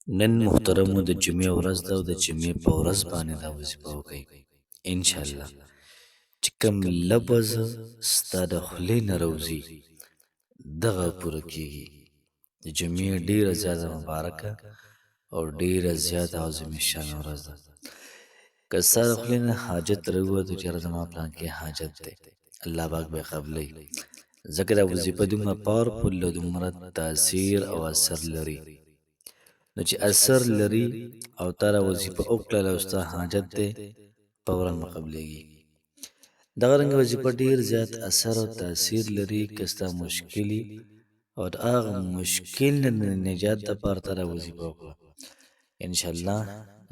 نن محترمو د جمعې ورځ ده او د جمعې په ورځ باندې دا وظیفه وکئ انشاءالله. چې کوم لفظ ستا د خولې نه راوځي دغه پوره کیږي. د جمعې ډیره زیاته مبارکه او ډیره زیاته عظیم الشانه ورځ ده. که ستا د خولې نه حاجت راووتو چې یاره زما پلان کې حاجت دی، الله پاک به قبلوي، ځکه دا وظیفه دومره پاورفل ده، دومره تاثیر او اثر لري. نو چې اثر لري او تا را وظیفه وکړله او ستا حاجت دی، فوراً به قبلېږي. دغه رنګه وظیفه ډېر زیات اثر او تاثیر لري که ستا مشکلي او د هغه مشکل نه د نجات دپاره تا را وظیفه وکړه، انشاءالله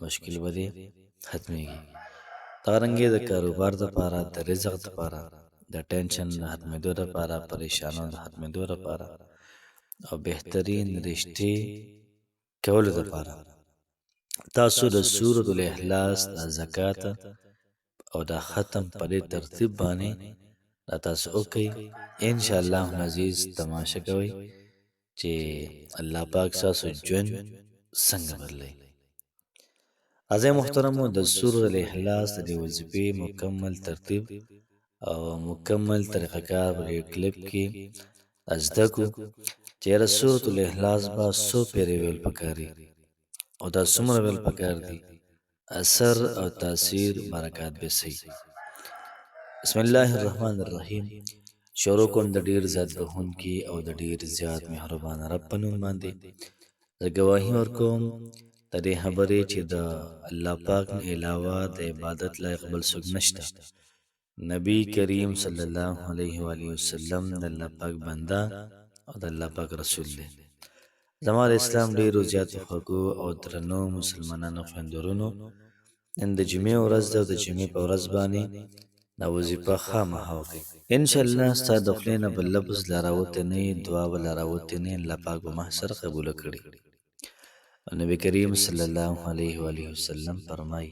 مشکل به دې ختمېږي. دغه رنګې د کاروبار دپاره، د رزق دپاره، د ټینشن د ختمېدو دپاره، پریشانو د ختمېدو دپاره او بهترین رشتې کولو دپاره تاسو د سورة الاخلاص د زکات او د ختم په دې ترتیب باندې دا تاسو وکئ. انشاءالله العزیز تماشه کوئ چې الله پاک ستاسو ژوند څنګه بدلوي. عزیز محترمو، د سورة الاخلاص د دې وظیفې مکمل ترتیب او مکمل طریقه کار په دې کلیپ کې زده کړو چې یاره سورة الاخلاص به څو پیرې ویل پکاري او دا څومره ویل پکار دي، اثر او تاثیر برکات به سي. بسم الله الرحمن الرحیم. شروع کوم د ډیر زیات بخونکي او د ډیر زیات مهربان رب په نوم باندې. زه ګواهي ورکوم د دې خبرې چې د الله پاک نه علاوه د عبادت لایق بل څوک نشته. نبی کریم صلی الله علیه و آله وسلم د الله پاک بنده او د الله پاک رسول دی. زما د اسلام ډیرو زیاتو خوږو او درنو مسلمانانو خویندورونو، نن د جمعې ورځ ده او د جمعې په ورځ باندې دا وظیفه خامخا وکړئ. انشاءالله ستا د خولې نه به لفظ لا راوتی نه وي، دعا به لا راوتې نه وي، الله پاک به محضر قبوله کړي. نبی کریم صلی الله علیه و آله وسلم فرمایي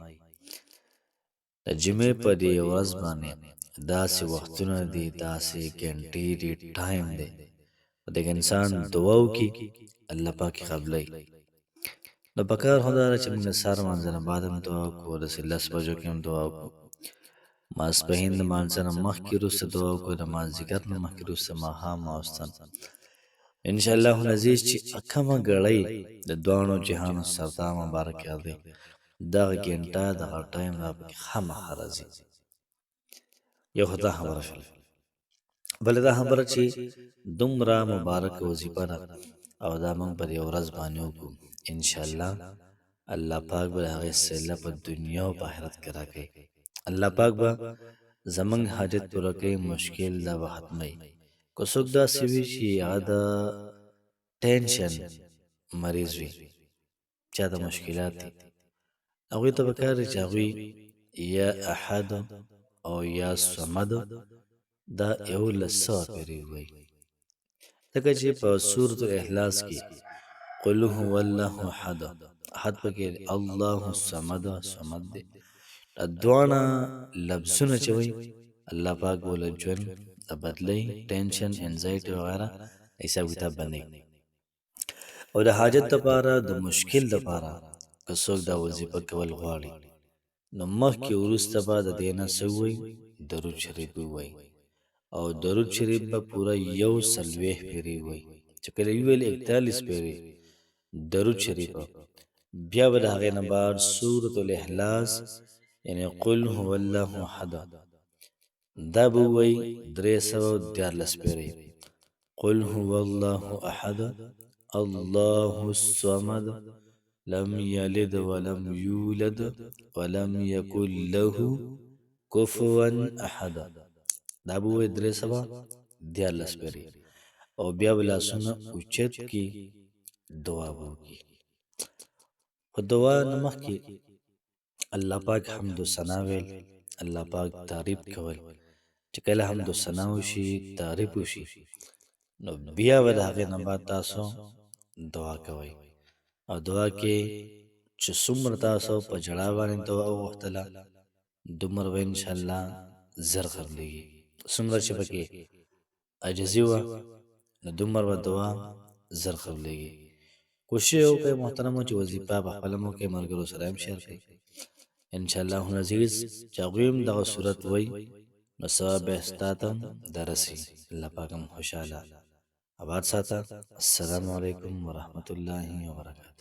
د جمعې په دې ورځ باندې داسې وختونه دي، داسې ګنټې دي، ټایم دی په دې کې انسان دعا وکړي، الله پاک یې قبلوي. نو پکار خو دا ده چې موږ د سهار لمانځه نه بعد هم دعا وکړو، داسې 10 بجو کې هم دعا وکړو، ماسپښین د لمانځه نه مخکې وروسته دعا وکړو، د مازدیګر نه مخکې وروسته ماښام ماخوستن. انشاءالله العزیز چې کومه ګړۍ د دواړو جهانو سردار مبارک یاد دی، دغه ګنټه دغه ټایم دا پکې خامخا راځي. یو خو دا خبره شوله. بله دا خبره چې دومره مبارکه وظیفه ده او دا موږ په دې ورځ باندې وکړو، انشاءالله الله پاک به د هغې صله په دنیا او په آخرت کې راکوي. الله پاک به زموږ حاجت پوره کوي، مشکل دا به ختموي. که څوک داسې وي چې هغه د ټینشن مریض وي، چا د مشکلات دي، هغوی ته پکار دی چې هغوی یا احد او یا صمد دا 1100 پیرې ووایي، ځکه چې په سورة الاخلاص کې قل هو الله احد، احد پکې الله الصمد، صمد دی. دا دواړه لفظونه چې وایي الله پاک بوله ژوند د بدلوي، ټینشن، انزایټي وغیره حساب کتاب بندوي. او د حاجت دپاره، د مشکل دپاره که څوک دا وظیفه کول غواړي، نو مخکې وروسته به د دې نه څه ووایي، درود شریف ووایي. او درود شریف به پوره 140 پیرې ووایي، چې کله وویل 41 پیرې درود شریف، بیا به د هغې نه بعد سورة الاخلاص یعنی قل هو الله احد دا به ووایي 314 پیرې، قل هو الله احد الله الصمد لم یلد ولم یولد ولم یکن له کفوا احد، دا به ووایي 314 پیرې. او بیا به لاسونه اوچت کړي، دعا به وکړي. خو دعا نه مخکې الله پاک حمد و ثنا ویل، الله پاک تعریف کول. چې کله حمد و ثنا وشي، تعریف وشي، نو بیا به د هغې نه بعد تاسو دعا کوئ. او دعا کې چې څومره تاسو په جړا باندې دعا وغوښتله، دومره به انشاءالله زر قبلېږي. څومره چې پکې عاجزي وه، نو دومره به دعا زر قبلېږي. کوشش یې وکړئ محترمو چې وظیفه په خپله مو کوئ، ملګرو سره هم شیر کړئ انشاءالله العزیز چې هغوی هم دغه صورت وایي نو ثواب به ستا ته هم درسي. الله پاک هم خوشحاله آباد ساته. السلام علیکم ورحمة الله وبرکاته.